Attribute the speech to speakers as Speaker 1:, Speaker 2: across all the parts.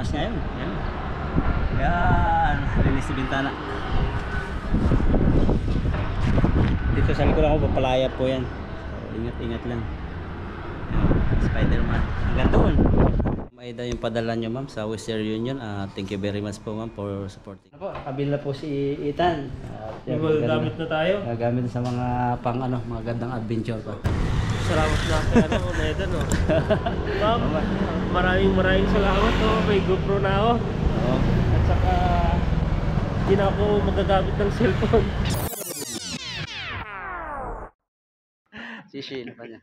Speaker 1: malakas ngayon. Yan. Yan. Linis sa bintana. Dito sa likod ako, papalaya po yan. So, ingat-ingat lang. Yan. Spider-Man. Hanggang doon. Maida yung padala nyo ma'am sa Western Union. Thank you very much po ma'am for supporting. Ano po, kabila po si Ethan.
Speaker 2: Gamit na tayo.
Speaker 1: Gagamit sa mga pang mga gandang adventure pa.
Speaker 2: Salamat na kay Neda no. Ma'am, maraming salamat no. May GoPro na ako.
Speaker 1: Oo.
Speaker 2: At saka hindi na ako magagamit ng cellphone.
Speaker 1: Sisil pa niya.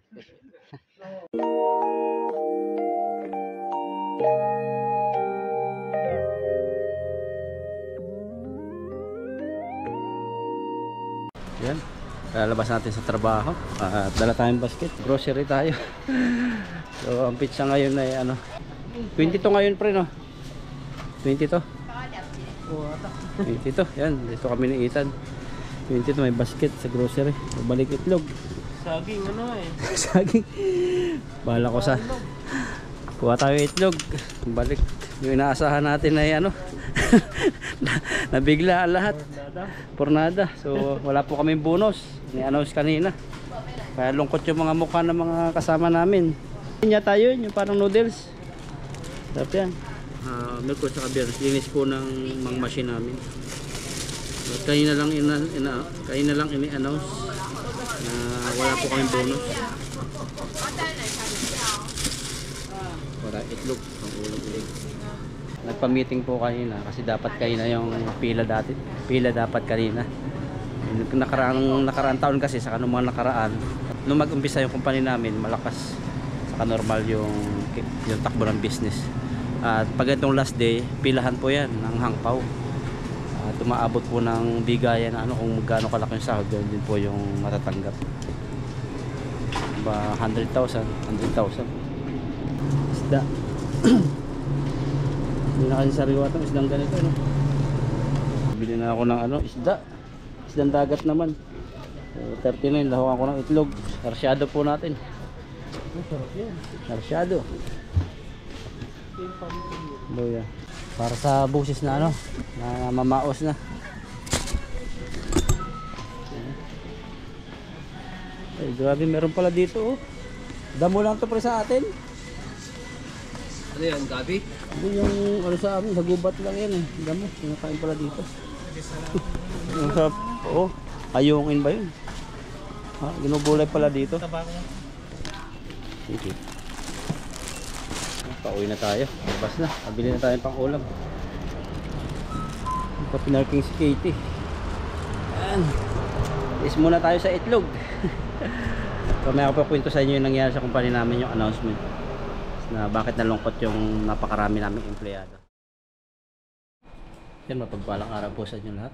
Speaker 1: Yan. Lalabas natin sa trabaho. At dala tayong basket. Grocery tayo. So ang pizza ngayon ay 22 ngayon pre no? 22? 22. Yan. Dito kami ni Ethan. 22 may basket sa grocery. Balik itlog.
Speaker 2: Saging
Speaker 1: Saging. Bahala ko sa kuha tayo itlog. Balik. Yung inaasahan natin ay nabigla ang lahat. Pornada. So wala po kaming bonus. Ni-announce kanina. Kaya lungkot yung mga mukha ng mga kasama namin. Yun tayo yung parang noodles. Sarap yan. Milk sa beer. Linis po ng mga machine namin. At kanina lang ini-announce na wala po kaming bonus. Para itlog ang ulam. Nagpa-meeting po kanina kasi dapat kanina yung pila dapat kanina. Nakaraang taon kasi sa kanong mga nakaraan nung mag-umpisa yung company namin malakas saka normal yung takbo ng business. At pag itong last day pilahan po yan ng hangpaw. Tumaabot po ng bigayan na kung magkano kalaki yung sahod din po yung matatanggap. 100,000 isda. Hindi na kasi sariwa itong isdang ganito bili na ako ng isdang dagat naman. So, 39 lahukan ko ng itlog. Sarsyado po natin. Sarsyado Loya. Para sa busis na na mamaos na. Ay grabe meron pala dito damo lang to pre sa atin.
Speaker 2: Ano yan, gabi?
Speaker 1: Hindi yung sa amin, sa gubat lang yan damo, kinakain pala dito. Yung sa, ayungin ba yun? Ginugulay pala dito. Sige. Pauwi na tayo, labas na, kabili na tayo pang ulam. Pinarking si Katie. Ayan. Is muna tayo sa itlog. Mamaya ko pa kwento sa inyo yung nangyari sa company namin, yung announcement na bakit nalungkot yung napakarami naming empleyado. Yan, mapagpalang araw po sa inyo lahat.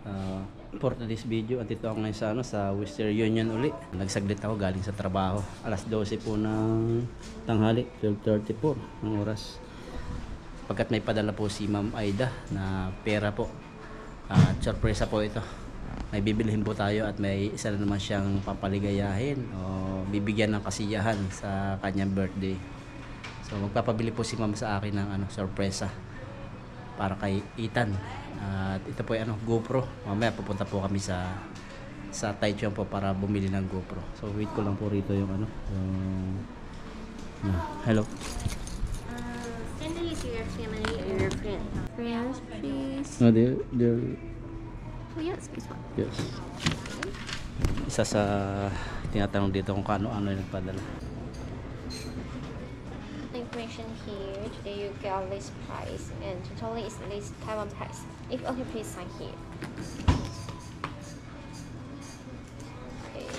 Speaker 1: For today's video, andito ako ngayon sa Western Union uli. Nagsaglit ako galing sa trabaho. Alas 12 po ng tanghali, 12:34 ng oras. Pagkat may padala po si Ma'am Aida na pera po. Surpresa po ito. May bibilihin po tayo at may isa na naman siyang papaligayahin o bibigyan ng kasiyahan sa kanyang birthday. So magpapabili po si Ma'am sa akin ng sorpresa para kay Ethan. At ito po ay GoPro. Mamaya pupunta po kami sa Taichung po para bumili ng GoPro. So wait ko lang po rito yung hello.
Speaker 3: Send it to your family or your friend. Friends, please.
Speaker 1: No, they're
Speaker 3: Oh, yes, please.
Speaker 1: yes. Isa sa tinatanong dito kung ano yung nagpadala.
Speaker 3: Information here. Today you get list price and totally is list Taiwan price. If okay, please sign here. Okay.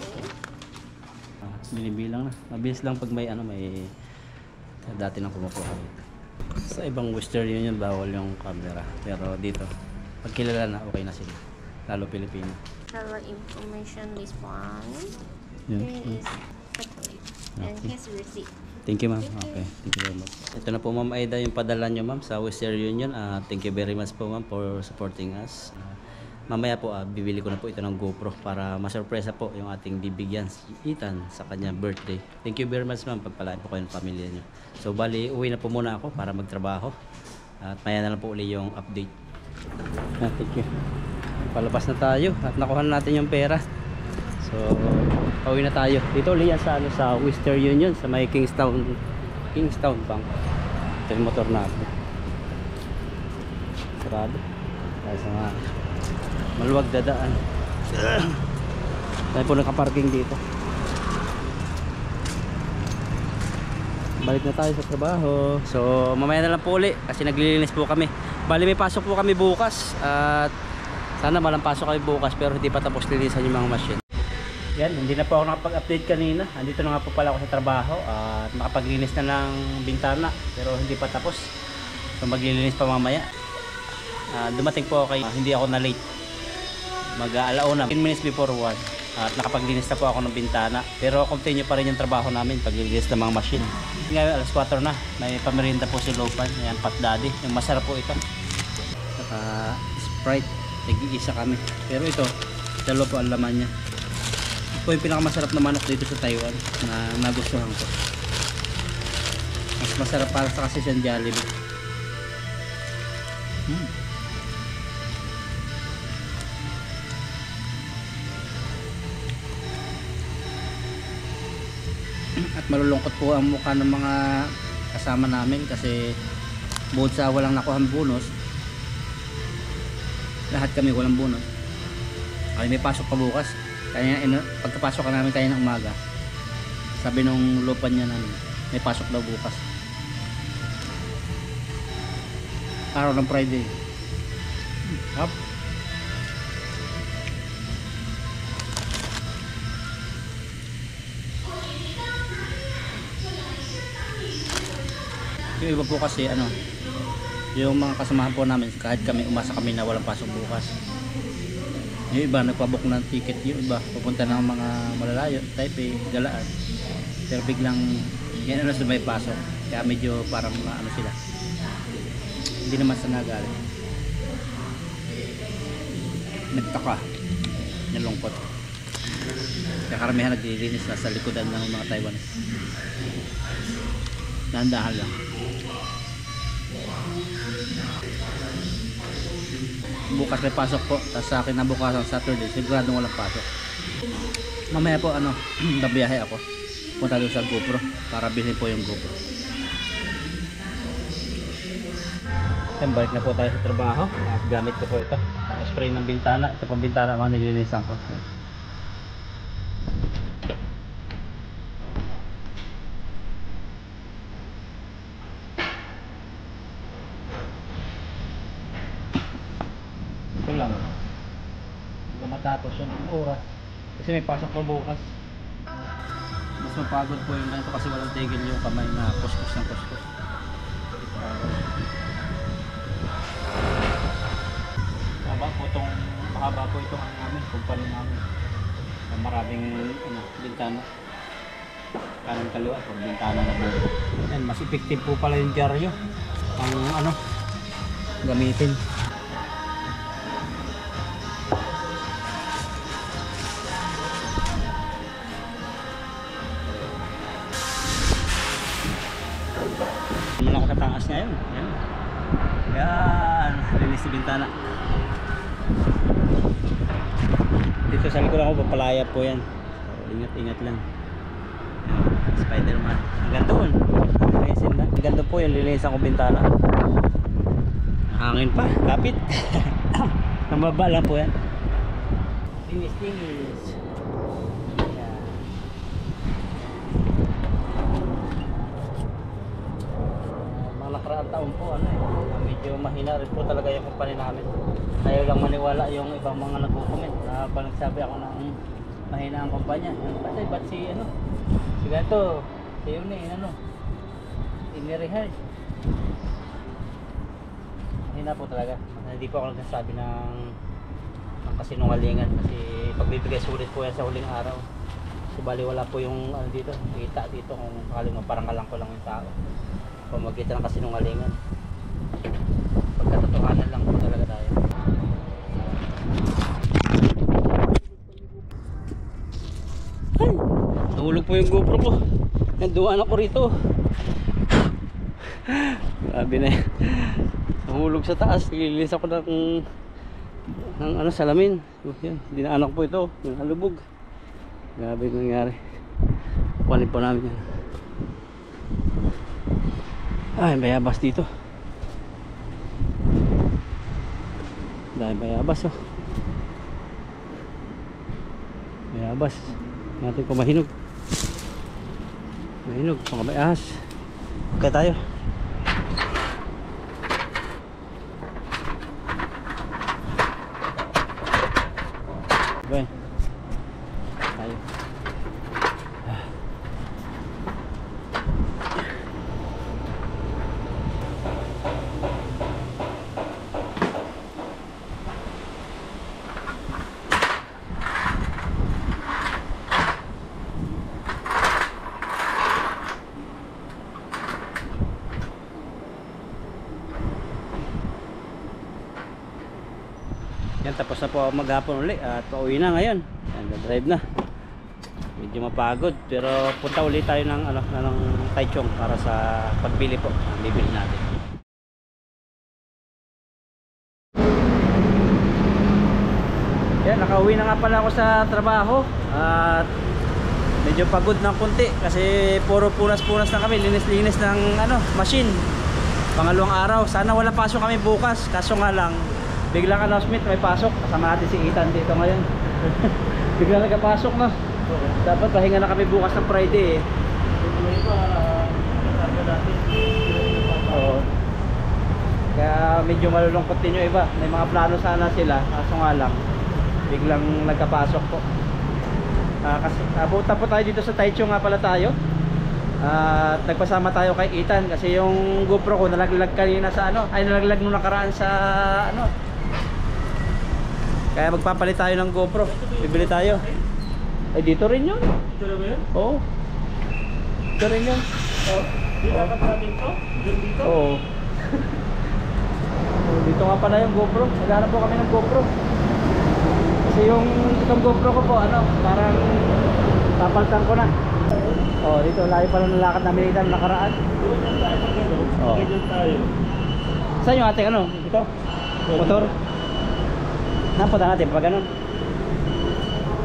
Speaker 1: Binibilang na. Mabilis lang pag may dati nang kumukuha. Sa ibang Western Union bawal yung camera. Pero dito, pag kilala na, okay na sila. Lalo Pilipino.
Speaker 3: Travel information, this one.
Speaker 1: Yeah.
Speaker 3: Here is totally. And here's receipt.
Speaker 1: Thank you, ma'am. Okay, thank you very much. Ito na po, Ma'am Aida, yung padala nyo, ma'am, sa Western Union. Thank you very much po, ma'am, for supporting us. Mamaya po, bibili ko na po ito ng GoPro para masurpresa po yung ating bibigyan si Ethan sa kanyang birthday. Thank you very much, ma'am. Pagpalain po kayo ng pamilya nyo. So, bali, uwi na po muna ako para magtrabaho. At maya na lang po uli yung update. Thank you. Palabas na tayo at nakuha na natin yung pera. So, pauwi na tayo. Dito ulit yan sa, sa Western Union, sa may Kingstown Bank. Ito yung motor natin. Sarado. Dahil sa mga maluwag dadaan. Tayo po nakaparking dito. Balik na tayo sa trabaho. So mamaya na lang po uli kasi naglilinis po kami. Bali may pasok po kami bukas. At sana walang pasok kami bukas pero hindi pa tapos linisan yung mga machine. Yan, hindi na po ako nakapag-update kanina. Andito na nga po pala ako sa trabaho. At nakapaglinis na ng bintana pero hindi pa tapos. So maglilinis pa mamaya. Dumating po ako hindi ako na late. Mag-alauna 10 minutes before 1. At nakapaglinis na po ako ng bintana. Pero continue pa rin yung trabaho namin paglilinis ng mga machine. Ngayon alas 4 na. May pamerinda po si Lopan. Ayan, Pat Daddy. Yung masarap po ito. Saka Sprite. Nag-iisa kami. Pero ito, dalawa po ang laman niya. Ito po yung pinakamasarap na manok dito sa Taiwan na nagustuhan ko. Mas masarap para sa kasi siyang Jollibee. At malulungkot po ang mukha ng mga kasama namin kasi bukod sa walang nakuhang bonus, lahat kami walang bonus. Ay may pasok pa bukas. Kaya pagkapasok ka namin kaya ng umaga, sabi nung Lopan niya namin, may pasok daw bukas. Araw ng Friday. Up. Yung iba po kasi yung mga kasamahan po namin kahit kami umasa kami na walang pasok bukas, yung iba nagpabook ng ticket, yung iba pupunta ng mga malalayo, Taipei, Galaan, pero biglang yan na may pasok kaya medyo parang sila hindi naman sa nagalit, nagtaka, nalungkot kaya karamihan naglilinis na sa likodan ng mga Taiwanese. Dahan-dahan lang. Bukas may pasok po. Tapos sa akin na bukas ang Saturday, siguradong walang pasok. Mamaya po babiyahe ako. Punta doon sa GoPro para bilhin po yung GoPro. Then balik na po tayo sa trabaho. At gamit ko po ito. Spray ng bintana. Ito pang bintana mga nilinisan ko. Lang hindi matapos yung oras kasi may pasok pa bukas. Mas mapagod po yung ganito kasi walang tigil yung kamay na kuskus ng kuskus. Mahaba po itong namin, kumpanya namin. Maraming bintana kanan kaliwa pag bintana na buo. And mas effective po pala yung dyaryo ang gamitin. Naman ako sa taas ngayon. Yan. Yan. Linis sa bintana. Dito sa likod ako papalaya po yan. So, ingat-ingat lang. Yan. Spider-Man. Hanggang doon. Hanggang doon po yung lilinisan ko bintana. Hangin pa. Kapit. Nambaba lang po yan. Linis. Nakaraang taon po medyo mahina rin po talaga yung company namin. Ayaw lang maniwala yung ibang mga nagko-comment na pag nagsabi ako ng mahina ang kumpanya. Kasi ba't si ganito si yun inirihay. Mahina po talaga. Hindi po ako nagsasabi ng kasinungalingan kasi pagbibigay sulit po yan sa huling araw. So bali wala po yung dito, kita dito kung sakaling maparangalan ko lang yung tao. Pamagitan ng kasinungalingan. Pagkatotohanan lang po talaga tayo. Ay! Nahulog po yung GoPro ko. Nanduan ako rito. Grabe na yan. nahulog sa taas. Nililis ako ng ano, salamin. Yan, dinaanak po ito, yung halubog. Grabe yung nangyari. Kukunin po namin yan. Ay, bayabas dito. Dahil bayabas, oh. Bayabas. Natin po mahinog. Mahinog, mga bayahas. Okay tayo. Okay. Tayo. Yan, tapos na po ako maghapon uli at pauwi na ngayon. Nag-drive na. Medyo mapagod pero punta uli tayo ng ano, ng Taichung para sa pagbili po. Bibili natin. Yan, nakauwi na nga pala ako sa trabaho at medyo pagod ng konti kasi puro punas-punas na kami, linis-linis ng ano, machine. Pangalawang araw, sana wala pasok kami bukas, kaso nga lang biglang announcement may pasok. Kasama natin si Ethan dito ngayon. Biglang nagpasok na. Dapat pahinga na kami bukas ng Friday eh. Oo. Kaya medyo malulungkot din yung iba. May mga plano sana sila, kaso nga lang biglang nagkapasok po. Kasi abutan po tayo dito sa Taichung nga pala tayo. At nagpasama tayo kay Ethan kasi yung GoPro ko nalaglag kanina sa ano, ay nalaglag nung nakaraan sa ano. Kaya magpapalit tayo ng GoPro. Bibili tayo. Ay dito rin yun.
Speaker 2: Dito na ba yun?
Speaker 1: Oo. Dito rin yun.
Speaker 2: Oh. Dinakap natin to? Dito?
Speaker 1: Oo. Dito nga pala yung GoPro. Naghanap po kami ng GoPro. Kasi yung itong GoPro ko po ano, parang papalitan ko na. Oh, dito layo pala ng lakad namin dito nakaraan.
Speaker 2: Doon tayo pag gano'n.
Speaker 1: Oo.
Speaker 2: Doon tayo.
Speaker 1: Saan yung ating ano? Ito? Motor? Napunta natin pag ganun.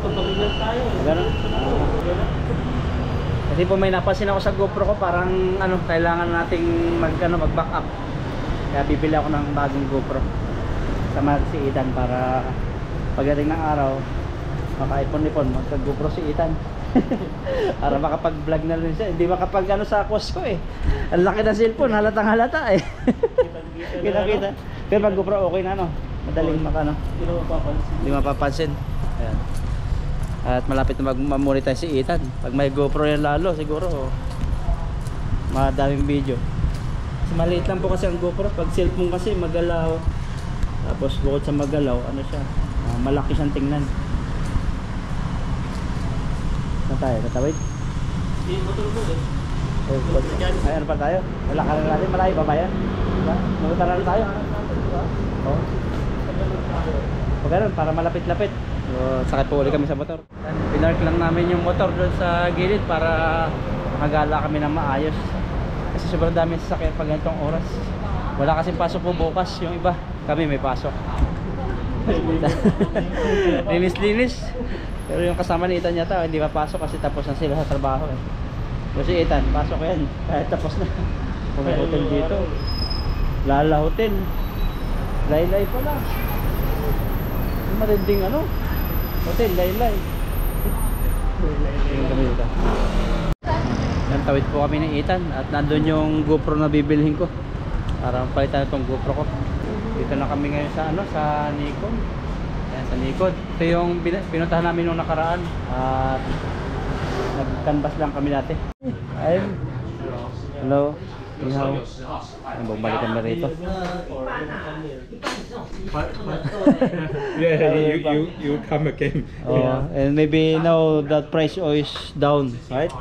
Speaker 2: Pagpagigyan tayo.
Speaker 1: Ganun. Kasi po may napansin ako sa GoPro ko, parang ano, kailangan nating mag-back up. Kaya bibili ako ng bagong GoPro. Sama si Ethan para pagdating ng araw, maka-ipon-ipon, magka-GoPro si Ethan. Para makapag-vlog na rin siya. Hindi makapag ano sa kwas ko eh. Ang laki ng cellphone, halatang halata eh. Kita-kita. Pero pag GoPro okay na no. Madaling makano. Hindi mapapansin. Ayan. At malapit na mag-monetize si Ethan. Pag may GoPro yan lalo, siguro madaming video. Kasi maliit lang po kasi ang GoPro. Pag cellphone kasi magalaw. Tapos bukod sa magalaw, ano siya, malaki siyang tingnan. Saan tayo? Tatawid?
Speaker 2: Hindi, matulog eh.
Speaker 1: Ay, ano pa tayo? Wala ka na natin, malayo pa ba yan? Diba? Magutan na tayo? Oo. Pag ganun, para malapit-lapit. So, sakit po ulit kami sa motor. Pinark lang namin yung motor doon sa gilid para magala kami ng maayos. Kasi sobrang dami sasakyan pag ganitong oras. Wala kasing pasok po bukas, yung iba. Kami may pasok. Linis-linis. Pero yung kasama ni Ethan yata hindi mapasok kasi tapos na sila sa trabaho eh. Kasi Ethan, pasok yan. Kahit tapos na. Kung may hotel dito. Lala Hotel. Laylay pala. Yung matinding ano? Hotel, Laylay. Yung kami dito. Yan, tawid po kami ni Ethan. At nandun yung GoPro na bibilhin ko. Para palitan itong GoPro ko. Dito na kami ngayon sa ano, sa Nikon. Ayan, sa Nikon. Ito yung pinuntahan namin nung nakaraan. At nag-canvas lang kami dati. Ayun. Hello. Ihaw. Ayun, bumalikan na rito.
Speaker 4: Yeah, you come again.
Speaker 1: Oh, and maybe now that price is down, right?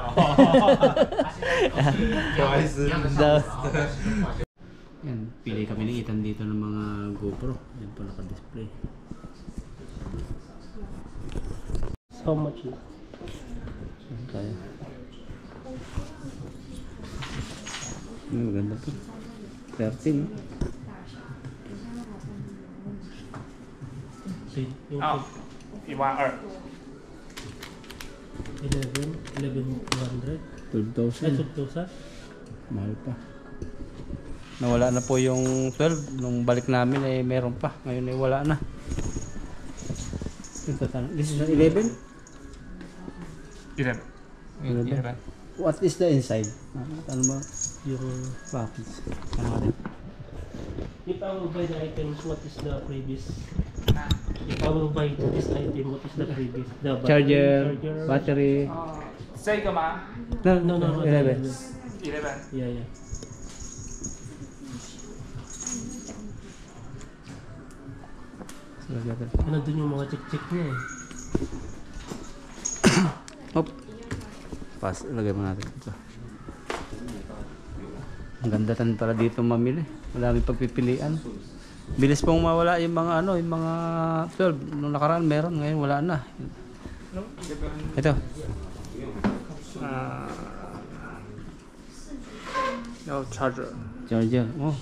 Speaker 1: The... Yan, pili kami ng Ethan dito ng mga GoPro. Yan po naka-display.
Speaker 2: How much is?
Speaker 1: Tayo. Maganda po. 13.
Speaker 2: Usage. Yung
Speaker 5: 12000。
Speaker 2: 11,200.
Speaker 1: 12,000.
Speaker 2: 12,000.
Speaker 1: Mahal pa. Nawala na po yung 12. Nung balik namin eh meron pa. Ngayon eh wala na. Ito, this is 11?
Speaker 5: 11。
Speaker 1: 11. What is the inside? Ano ba?
Speaker 2: Yung
Speaker 1: Package. Ano natin?
Speaker 2: if I will buy the items, what is the previous? If I will buy this item, what is the previous? The
Speaker 1: Charger, battery.
Speaker 5: 这个吗
Speaker 1: No,
Speaker 2: No,
Speaker 1: 11.
Speaker 5: ？11。
Speaker 2: Yeah. Ano dun yung mga check niya eh.
Speaker 1: Hop. Pas, lagay mo natin ito. Ang ganda tan pala dito mamili. Maraming pagpipilian. Bilis pong mawala yung mga ano, yung mga 12. Nung nakaraan meron, ngayon wala na. Ito.
Speaker 5: No charger
Speaker 1: Charger. Oh.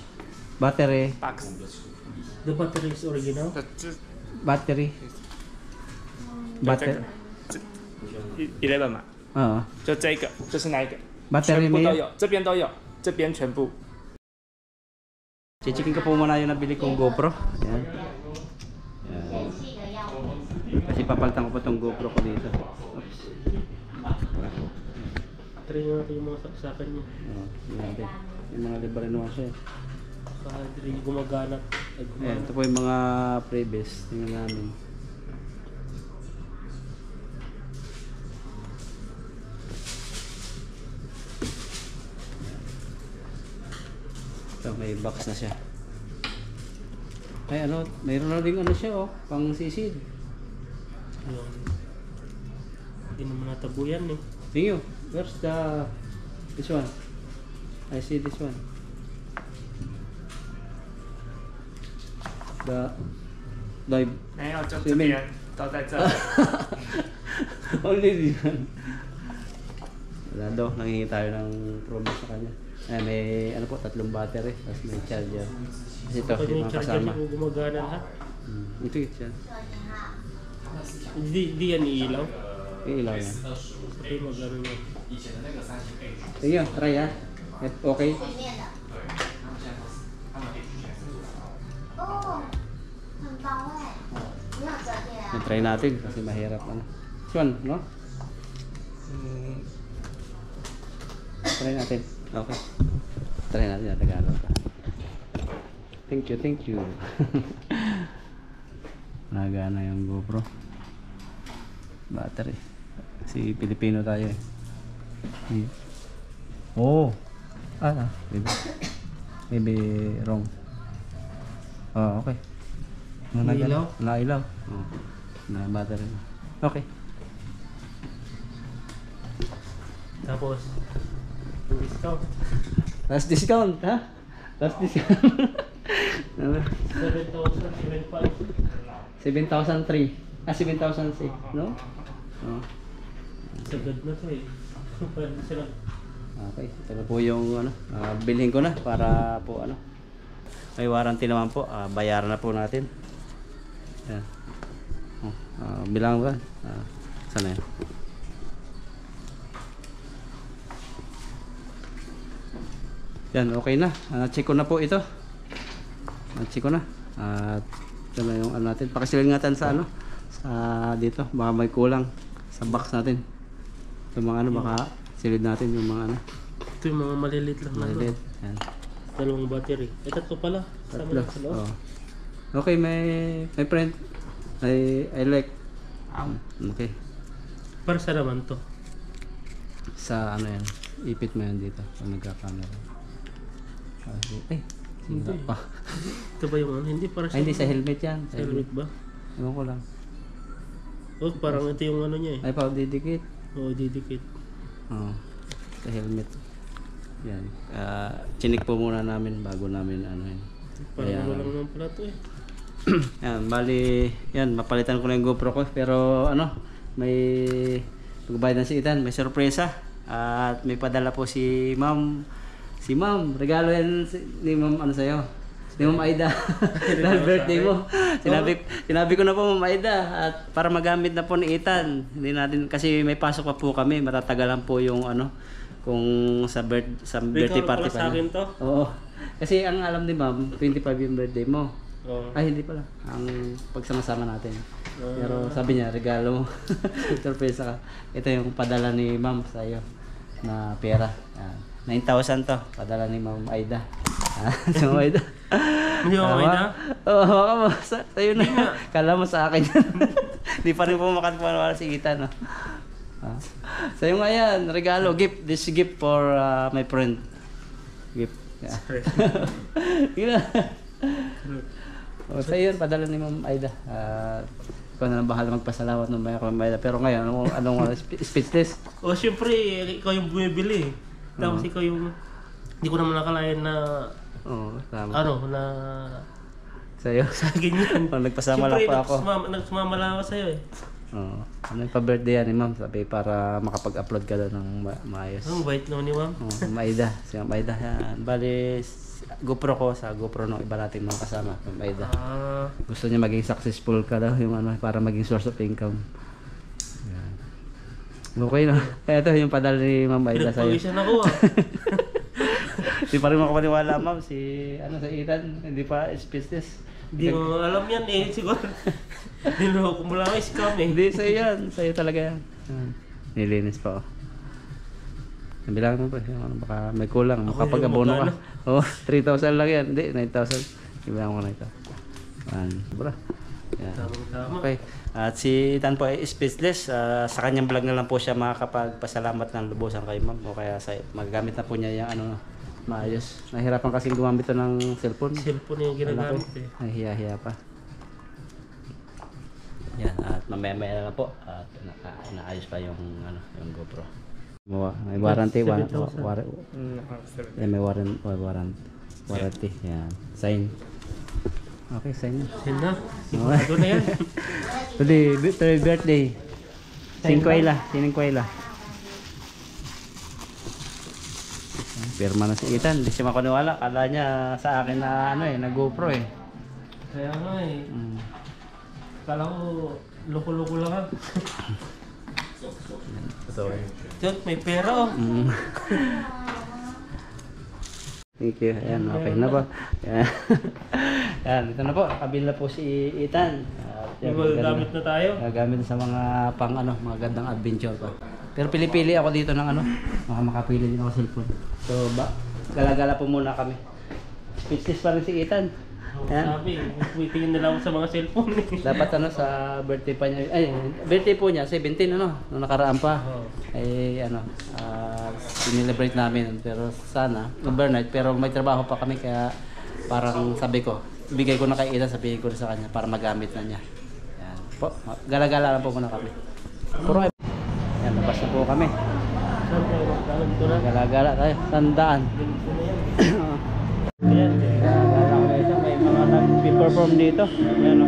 Speaker 1: Battery.
Speaker 5: box。
Speaker 2: The battery is original.
Speaker 5: 这
Speaker 1: Battery.
Speaker 5: 这 11嘛，
Speaker 1: Oo.
Speaker 5: 就这个，这是哪一个？
Speaker 1: Battery
Speaker 5: 全部都
Speaker 1: may.
Speaker 5: 有，这边都有，这边全部。
Speaker 1: Chichikin ko po muna yung nabili kong GoPro. Yan. Yan. Kasi papalitan ko pa tong GoPro ko dito. Oops.
Speaker 2: Try natin yung mga saksakan niya.
Speaker 1: Oh, yan natin. Yung mga libre naman siya.
Speaker 2: Kahit hindi gumagana.
Speaker 1: Ayan, ito po yung mga previous. Tingnan namin. Ito, may box na siya. Ay ano, mayroon na rin ano siya oh, pang sisid.
Speaker 2: Yun. Hindi naman natabuyan eh.
Speaker 1: Tingyo, where's this one? I see this one. The live
Speaker 5: 没有，就
Speaker 1: 这边
Speaker 5: 都在这。
Speaker 1: only this one. Wala daw, nangingi tayo ng promo sa kanya. Ay, may ano po, 3 battery, tapos may charger. Kasi ito,
Speaker 2: Pag
Speaker 1: yung
Speaker 2: yung
Speaker 1: mga
Speaker 2: charger
Speaker 1: kasama.
Speaker 2: niya gumagana lahat.
Speaker 1: Ito yun siya.
Speaker 2: Hindi yan iilaw.
Speaker 1: Yung ilaw yan.
Speaker 2: Okay, mag-ano niya.
Speaker 1: Tingyo, try ha. Okay.
Speaker 3: 哦，很薄哎，没有折叠啊。
Speaker 1: Try natin kasi mahirap ano. This one, no? Try natin. Okay. Try natin na Tagalog pa. Thank you. Nagana yung GoPro. Battery. Kasi Pilipino tayo eh. Oh. Maybe wrong. Oh, okay.
Speaker 2: Nailaw?
Speaker 1: Nailaw. Oh. Na battery. Okay.
Speaker 2: Tapos, yung discount.
Speaker 1: Last discount, ha? Last discount.
Speaker 2: 7,075.
Speaker 1: 7,003. 7,006, no? Oh.
Speaker 2: Sagad na to eh. Pwede sila.
Speaker 1: Okay, ito na po yung ano, bilhin ko na para po ano. May warranty naman po, bayaran na po natin. Yan. Oh, bilang ba? Sana yan? Yan, okay na. Check ko na po ito. Check ko na. At ito na yung ano natin. Pakisilingatan sa ano, sa dito. Baka may kulang sa box natin. Sa mga ano, baka silid natin yung mga ano.
Speaker 2: Ito yung mga maliliit lang na.
Speaker 1: Maliit. Yan.
Speaker 2: Dalawang battery. Eh, tatlo pala. Sama
Speaker 1: Tatlo.
Speaker 2: lang sa loob.
Speaker 1: Oh. Okay, my friend. I like. Okay.
Speaker 2: Para sa naman to.
Speaker 1: Sa ano yan. Ipit mo yan dito. Pag nagka-camera. Ay,
Speaker 2: Hindi.
Speaker 1: hindi pa.
Speaker 2: Ito ba yung ano? Hindi para
Speaker 1: Ay, hindi sa helmet yan.
Speaker 2: Sa helmet ba?
Speaker 1: Ewan ko lang.
Speaker 2: Oh, parang ito yung ano niya eh.
Speaker 1: Ay, pa didikit.
Speaker 2: Oo, didikit.
Speaker 1: Oo. Sa helmet. Yan. Chinik po muna namin bago namin ano yan.
Speaker 2: Parang
Speaker 1: Kaya-
Speaker 2: ano lang naman pala to eh.
Speaker 1: Yan, bali, yan, mapalitan ko na yung GoPro ko. Pero ano, may magbayad na si Ethan, may sorpresa. At may padala po si Ma'am. Si Ma'am, regalo yan ni Ma'am ano sa'yo. Ni Ma'am Aida. Dahil birthday mo. Sinabi ko na po Ma'am Aida at para magamit na po ni Ethan. Hindi natin kasi may pasok pa po kami, matatagalan po yung ano kung sa birthday party
Speaker 2: sa
Speaker 1: pa
Speaker 2: akin
Speaker 1: niya.
Speaker 2: to.
Speaker 1: Oo. Kasi ang alam ni Ma'am, 25 yung birthday mo.
Speaker 2: Oo.
Speaker 1: Ay hindi pala. Ang pagsama-sama natin. Pero sabi niya regalo mo. Surprise ka. Ito yung padala ni Ma'am sa iyo na pera. Yan. 9,000 to. Padala ni Ma'am Aida. Si Ma'am Aida.
Speaker 2: Hindi mo Aida?
Speaker 1: Oo, baka mo. Sa'yo na. Kala mo sa akin. Hindi pa rin po makapaniwala si Ethan. No? Sa'yo nga yan. Regalo. Gift. This gift for my friend. Gift. Yeah. Yun na. Sa'yo yun. Padala ni Ma'am Aida. Ikaw na lang bahala magpasalamat ng Ma'am Aida. Pero ngayon, anong speechless?
Speaker 2: O syempre, ikaw yung bumibili. Tapos ikaw yung... Hindi ko naman nakalain na...
Speaker 1: Oo, tama.
Speaker 2: Ano, na...
Speaker 1: Sa'yo?
Speaker 2: Sa ganyan.
Speaker 1: Nagpasama lang pa ako.
Speaker 2: Nagsumama lang ako sa'yo eh.
Speaker 1: Oo. Ano yung pa-birthday yan ni Ma'am? Sabi para makapag-upload ka doon ng maayos.
Speaker 2: Ang bait naman ni Ma'am.
Speaker 1: Oo, Maida. Si Ma'am Aida. Yan. Bali, GoPro ko sa GoPro ng iba nating mga kasama. Ma'am Aida. Gusto niya maging successful ka daw yung ano, para maging source of income. Yan. Okay na. Ito yung padala ni Ma'am Aida sa'yo.
Speaker 2: Pinagpawisan ako ah.
Speaker 1: Hindi pa rin makapaniwala Ma'am. Si Ethan, hindi pa speechless.
Speaker 2: Hindi mo alam yan eh. Siguro. Niloko mo lang scam eh.
Speaker 1: Hindi, sa'yo yan. Sa'yo talaga yan. Nilinis pa oh. Nabilangan mo pa. Ano, baka may kulang. Makapag-abono ka. Oh, 3,000 lang yan. Hindi, 9,000. Ibilangan ko na ito. Sobra. Yan.
Speaker 2: Tama.
Speaker 1: Okay. At si Ethan po ay speechless. Sa kanyang vlog na lang po siya makakapagpasalamat ng lubusan kay Ma'am. O kaya magagamit na po niya yung ano, maayos. Nahirapan kasing gumamit ng cellphone.
Speaker 2: Cellphone yung ginagamit eh.
Speaker 1: Nahihiya pa. Yan, at mamaya-maya na po at naayos pa yung ano, yung GoPro. May warranty, may warranty. Yan. Sign. Okay, sign na.
Speaker 2: Yan na. Sigurado na yan.
Speaker 1: Today, birthday. Siningkwela. Pirma na si Ethan. Hindi siya makaniwala. Kala niya sa akin na ano na GoPro eh.
Speaker 2: Kaya nga eh. Kala ko, loko-loko lang ha. Diyan, may pera oh.
Speaker 1: Thank you. Ayan, okay na po. Ayan, ito na po. Kabila po si Ethan.
Speaker 2: Magagamit na tayo.
Speaker 1: Gagamit sa mga mga gandang adventure pa. Pero pili-pili ako dito ng ano. Makapili din ako sa cellphone. So, gala-gala po muna kami. Speechless pa rin si Ethan.
Speaker 2: Sabi, waitingin nila ako sa mga cellphone.
Speaker 1: Dapat sa birthday pa niya. Ay, birthday po niya, 17 nung nakaraan pa. Ay sinelebrate namin. Pero sana, overnight. Pero may trabaho pa kami kaya parang sabi ko, ibigay ko na kay Ethan, sabihin ko na sa kanya para magamit na niya. Yan po, gala-gala lang po muna kami. Puro yan, labas na po kami. Gala-gala tayo, Sandaan. Ayan, gala ko na ito. May mga nag-perform dito. Ayan o.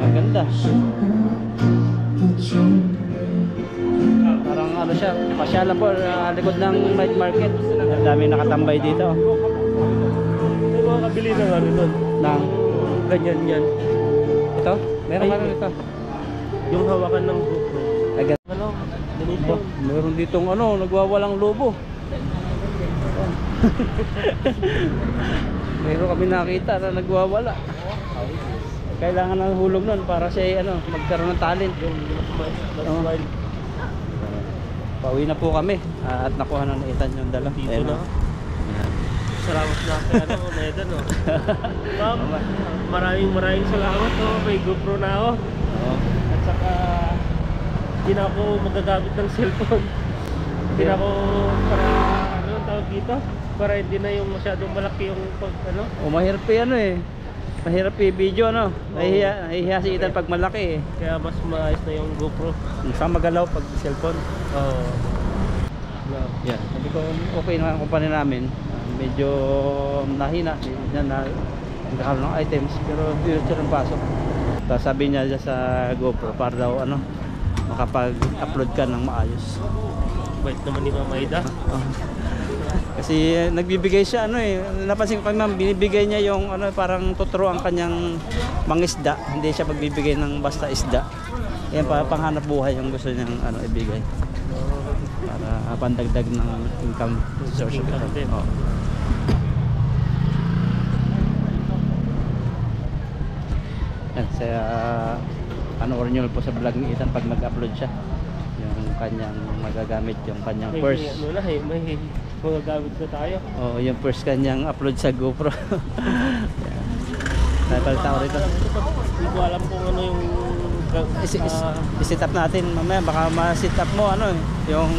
Speaker 1: Maganda. Parang ano siya, pasyalan po, likod ng night market. Ang dami nakatambay dito.
Speaker 2: May mga kabili ng ano doon.
Speaker 1: Nang
Speaker 2: Ganyan yan.
Speaker 1: ito? Meron ka ito.
Speaker 2: Yung hawakan ng GoPro.
Speaker 1: Agad.
Speaker 2: Ano? Ganito.
Speaker 1: Meron ditong nagwawalang lobo. Meron kami nakita na nagwawala. Kailangan ng hulog nun para siya magkaroon ng talent. Pauwi na po kami at nakuha na Ethan yung dala.
Speaker 2: Dito na. Salamat na kay Ethan oh. Ma'am, maraming salamat oh. May GoPro na ako. At saka hindi na ako magagamit ng cellphone. Hindi na ako tawag dito para hindi na yung masyadong malaki yung
Speaker 1: mahirap mahirap video nahihiya si Ethan pag malaki
Speaker 2: kaya mas maayos na yung GoPro
Speaker 1: saan magalaw pag cellphone. Yeah, sabi ko okay na ang kumpanya namin, medyo nahina nagkakaroon ng items pero diretso ng pasok. Tapos sabi niya sa GoPro para daw makapag-upload ka ng maayos.
Speaker 2: Bait naman ni Ma'am Aida.
Speaker 1: Kasi nagbibigay siya ano eh. Napansin ko kay ma'am, binibigay niya yung ano parang tuturo ang kanyang mangisda. Hindi siya pagbibigay ng basta isda. Yan para panghanap buhay yung gusto niyang ano ibigay. Para pandagdag ng income source of income. Oh. Yan saya panoorin niyo po sa vlog ni Ethan pag mag-upload siya. Yung kanyang magagamit yung kanyang purse.
Speaker 2: Ano na may magagamit na tayo.
Speaker 1: Oh, yung first kanyang upload sa GoPro. Napalita ko rito.
Speaker 2: Hindi ko alam kung ano yung
Speaker 1: I-set up natin mamaya. Baka ma-set up mo ano yung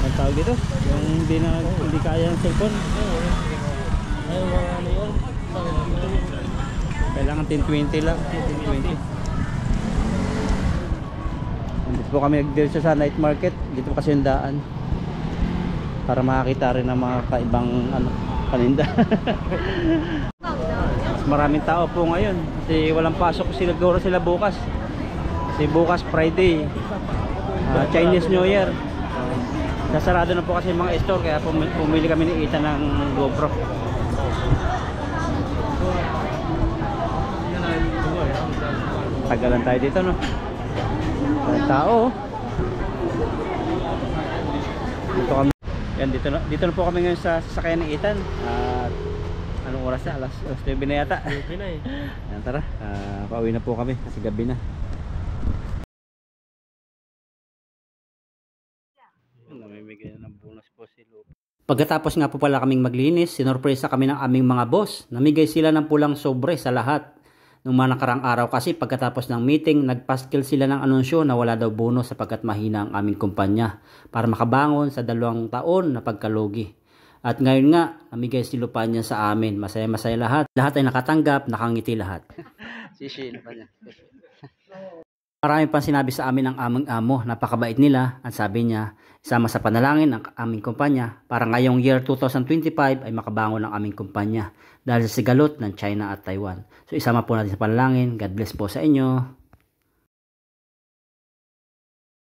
Speaker 1: ang tawag dito. Yung hindi kaya ng cellphone.
Speaker 2: Ay, mga ano yun.
Speaker 1: Kailangan 1020 lang. 1020. Dito po kami nagdiretso sa night market. Dito kasi yung daan. Para makakita rin ng mga kaibang ano, paninda. Maraming tao po ngayon kasi walang pasok sila bukas. Kasi bukas Friday, Chinese New Year. Sasarado na po kasi yung mga store kaya pumili kami ni Ethan ng GoPro. Tagalan tayo dito no. Walang tao. Dito kami. Yan dito na po kami ngayon sa sasakyan ni Ethan. At anong oras na? Alas 9 na yata.
Speaker 2: Okay na eh.
Speaker 1: Yan tara, pauwi na po kami kasi gabi na. Namimigay na ng bonus po si Luke. Pagkatapos nga po pala kaming maglinis, sinorpresa kami ng aming mga boss. Namigay sila ng pulang sobre sa lahat. Nung mga nakarang araw kasi pagkatapos ng meeting, nagpaskil sila ng anunsyo na wala daw bonus sapagkat mahina ang aming kumpanya para makabangon sa 2 taon na pagkalugi. At ngayon nga, namigay si Lupanya sa amin. Masaya-masaya lahat. Lahat ay nakatanggap, nakangiti lahat. Si Lupanya. Marami pang sinabi sa amin ang aming amo. Napakabait nila. At sabi niya, isama sa panalangin ang aming kumpanya para ngayong year 2025 ay makabangon ang aming kumpanya dahil sa sigalot ng China at Taiwan. So isama po natin sa panalangin. God bless po sa inyo.